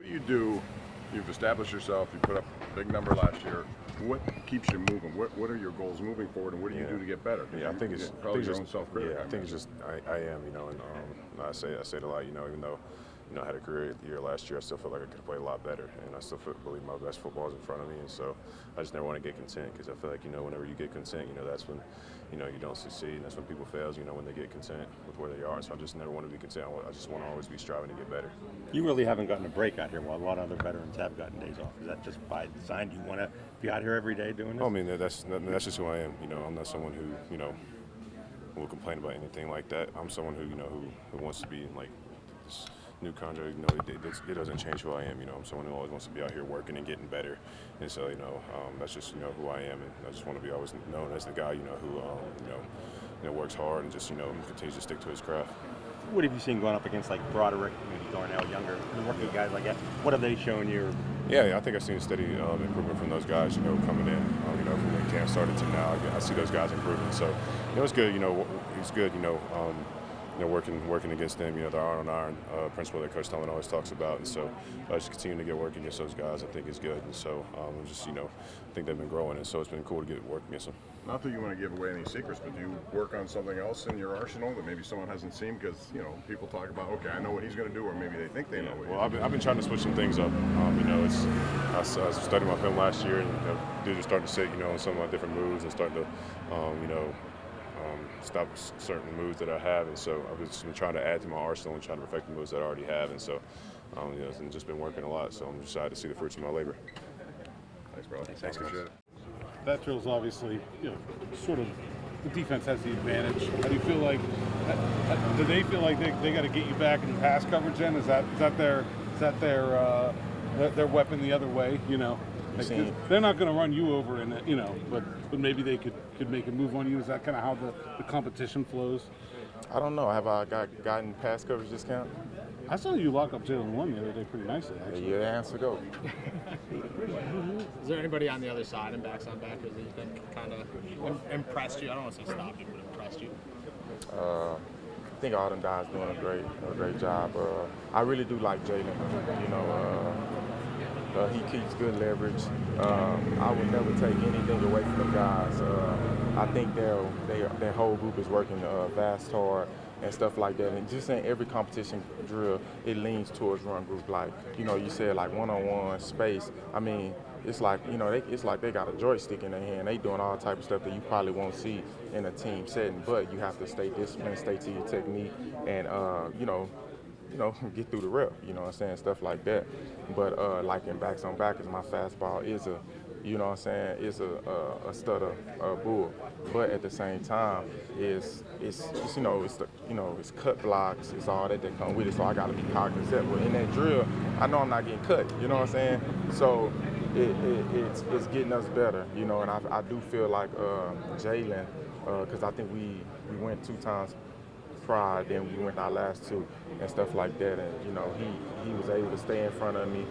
you do? You've established yourself. You put up a big number last year. What keeps you moving? What are your goals moving forward, and what do you do to get better? Yeah, I think it's probably your own self-critic. Yeah, I think it's just I am, and I say it a lot, even though I had a career year last year, I still feel like I could have played a lot better, and I still believe my best football is in front of me, and so I just never want to get content, because I feel like whenever you get content, that's when you don't succeed, and that's when people fail, when they get content with where they are. So I just never want to be content. I just want to always be striving to get better. You really haven't gotten a break out here, while a lot of other veterans have gotten days off. Is that just by design? Do you want to be out here every day doing this? I mean, that's just who I am. I'm not someone who will complain about anything like that. I'm someone who wants to be in like this new contract. It doesn't change who I am. I'm someone who always wants to be out here working and getting better. And so that's just who I am, and I just want to be always known as the guy who works hard and just continues to stick to his craft. What have you seen going up against like Broderick, maybe Darnell, younger, rookie guys like that? What have they shown you? Yeah, I think I've seen a steady improvement from those guys, coming in, from when camp started to now. I see those guys improving. So, it's good, it's good, working against them, the iron on iron principle that Coach Tomlin always talks about. And so just continuing to get work against those guys, I think is good. And so I think they've been growing, and so it's been cool to get work against them. Not that you want to give away any secrets, but do you work on something else in your arsenal that maybe someone hasn't seen? Because, people talk about, okay, I know what he's going to do, or maybe they think they know what Well, I've been trying to switch some things up. I was studying my film last year, and dudes are starting to sit, on some of my different moves and starting to, stop certain moves that I have, and so I've just been trying to add to my arsenal and trying to perfect the moves that I already have, and so and just been working a lot. So I'm excited to see the fruits of my labor. Thanks, bro. Thanks, Appreciate it. That drill's obviously, sort of the defense has the advantage. How do you feel like? Do they feel like they got to get you back in pass coverage? Then is that their weapon the other way? They're not going to run you over, but maybe they could make a move on you. Is that kind of how the competition flows? I don't know. Have I gotten pass coverage discount? I saw you lock up Jalen Warren the other day pretty nicely, actually. Yeah, answer go. Is there anybody on the other side and backs on backers that you think kind of impressed you? I don't want to say stopped you, but impressed you. I think all them guys doing a great job. I really do like Jalen. He keeps good leverage. I would never take anything away from the guys. I think their whole group is working vast hard and stuff like that. And just in every competition drill, it leans towards run group. Like, you said, like one-on-one space. I mean, it's like, it's like they got a joystick in their hand. They doing all type of stuff that you probably won't see in a team setting. But you have to stay disciplined, stay to your technique, and, get through the rep, stuff like that. But like in backs on backers, my fastball is is a stutter bull. But at the same time, it's cut blocks, it's all that come with it. So I got to be cognizant. But in that drill, I know I'm not getting cut. So it's getting us better. And I do feel like Jalen, because I think we went 2 times. Then we went our last 2 and stuff like that, and he was able to stay in front of me,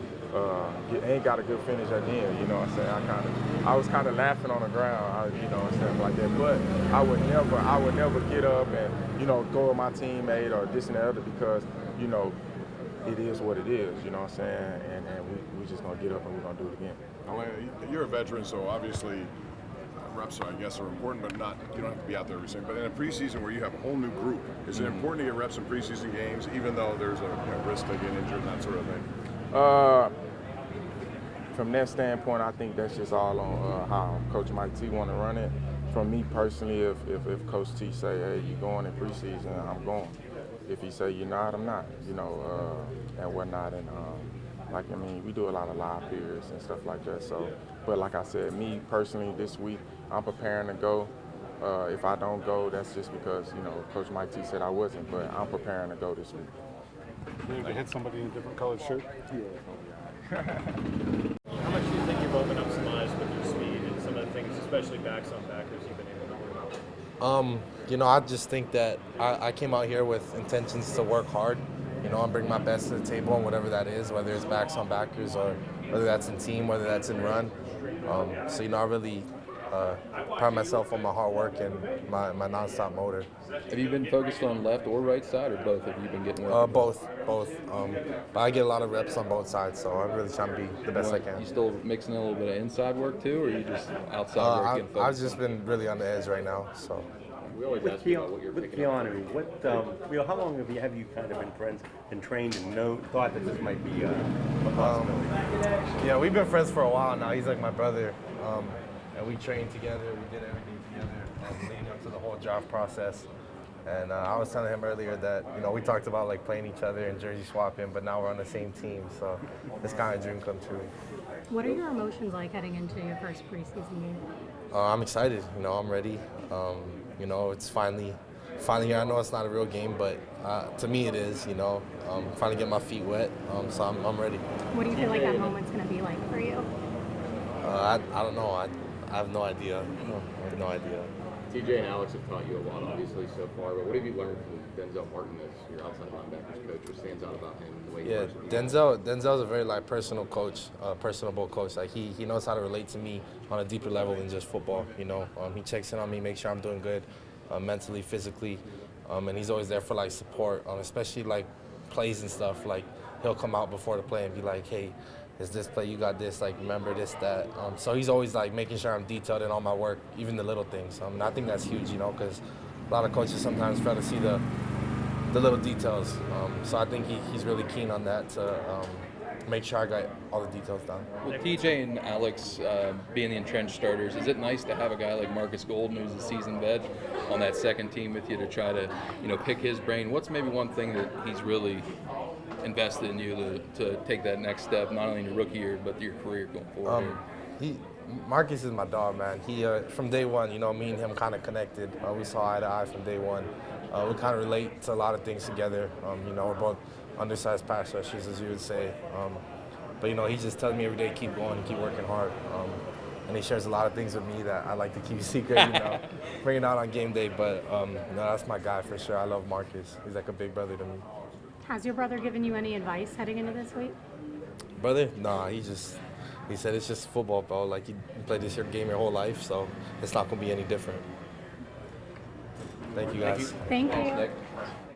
and got a good finish at the end. I was kind of laughing on the ground, and stuff like that. But I would never get up and go with my teammate or this and the other, because it is what it is. And we just gonna get up and we're gonna do it again. Now, you're a veteran, so obviously reps, I guess, are important, but you don't have to be out there every single. But in a preseason where you have a whole new group, is it important to get reps in preseason games, even though there's a risk to get injured and that sort of thing? From that standpoint, I think that's just all on how Coach Mike T want to run it. From me personally, if Coach T say, hey, you're going in preseason, I'm going. If he say you're not, I'm not. And whatnot. And we do a lot of live periods and stuff like that. So, but like I said, me personally, this week, I'm preparing to go. If I don't go, that's just because, Coach Mike T said I wasn't, but I'm preparing to go this week. Maybe they hit somebody in a different colored shirt? How much do you think you've opened up some eyes with your speed and some of the things, especially backs on backers, you've been able to do? I just think that I came out here with intentions to work hard, and bring my best to the table, and whatever that is, whether it's backs on backers or whether that's in team, whether that's in run. I really pride myself on my hard work and my nonstop motor. Have you been focused on left or right side, or both? Have you been getting work? Both. But I get a lot of reps on both sides, so I'm really trying to be the best I can. You still mixing in a little bit of inside work too, or are you just outside work getting focused? I've just been really on the edge right now, so. We always ask you about what you're picking up. Keanu, how long have you kind of been friends and trained and thought that this might be a possibility? Yeah, we've been friends for a while now. He's like my brother, and we trained together. We did everything together, leading up to the whole draft process. And I was telling him earlier that we talked about like playing each other and jersey swapping, but now we're on the same team, so it's kind of a dream come true. What are your emotions like heading into your first preseason game? I'm excited. I'm ready. It's finally here. I know it's not a real game, but to me it is. Finally get my feet wet, so I'm ready. What do you feel like that moment's going to be like for you? I don't know. I have no idea. I have no idea. TJ and Alex have taught you a lot, obviously, so far. But what have you learned from Denzel Martin as your outside linebackers coach? What stands out about him? The way he works with you? Denzel's a very personal coach, personable coach. Like he knows how to relate to me on a deeper level than just football. He checks in on me, makes sure I'm doing good, mentally, physically, and he's always there for like support, especially like plays and stuff. Like he'll come out before the play and be like, "Hey, is this play, you got this, like remember this, that." So he's always like making sure I'm detailed in all my work, even the little things. And I think that's huge, because a lot of coaches sometimes fail to see the little details. So I think he's really keen on that to make sure I got all the details down. With TJ and Alex being the entrenched starters, is it nice to have a guy like Marcus Golden, who's a seasoned vet, on that second team with you to try to, pick his brain? What's maybe one thing that he's really invested in you to take that next step, not only in your rookie year, but your career going forward? Marcus is my dog, man. He from day one, me and him kind of connected. We saw eye to eye from day one. We kind of relate to a lot of things together. We're both undersized pass rushers, as you would say. But he just tells me every day, keep going, keep working hard. And he shares a lot of things with me that I like to keep secret, bring it out on game day. But that's my guy for sure. I love Marcus. He's like a big brother to me. Has your brother given you any advice heading into this week? Brother? Nah, he said it's just football, bro. Like, you played this game your whole life, so it's not going to be any different. Thank you, guys. Thank you.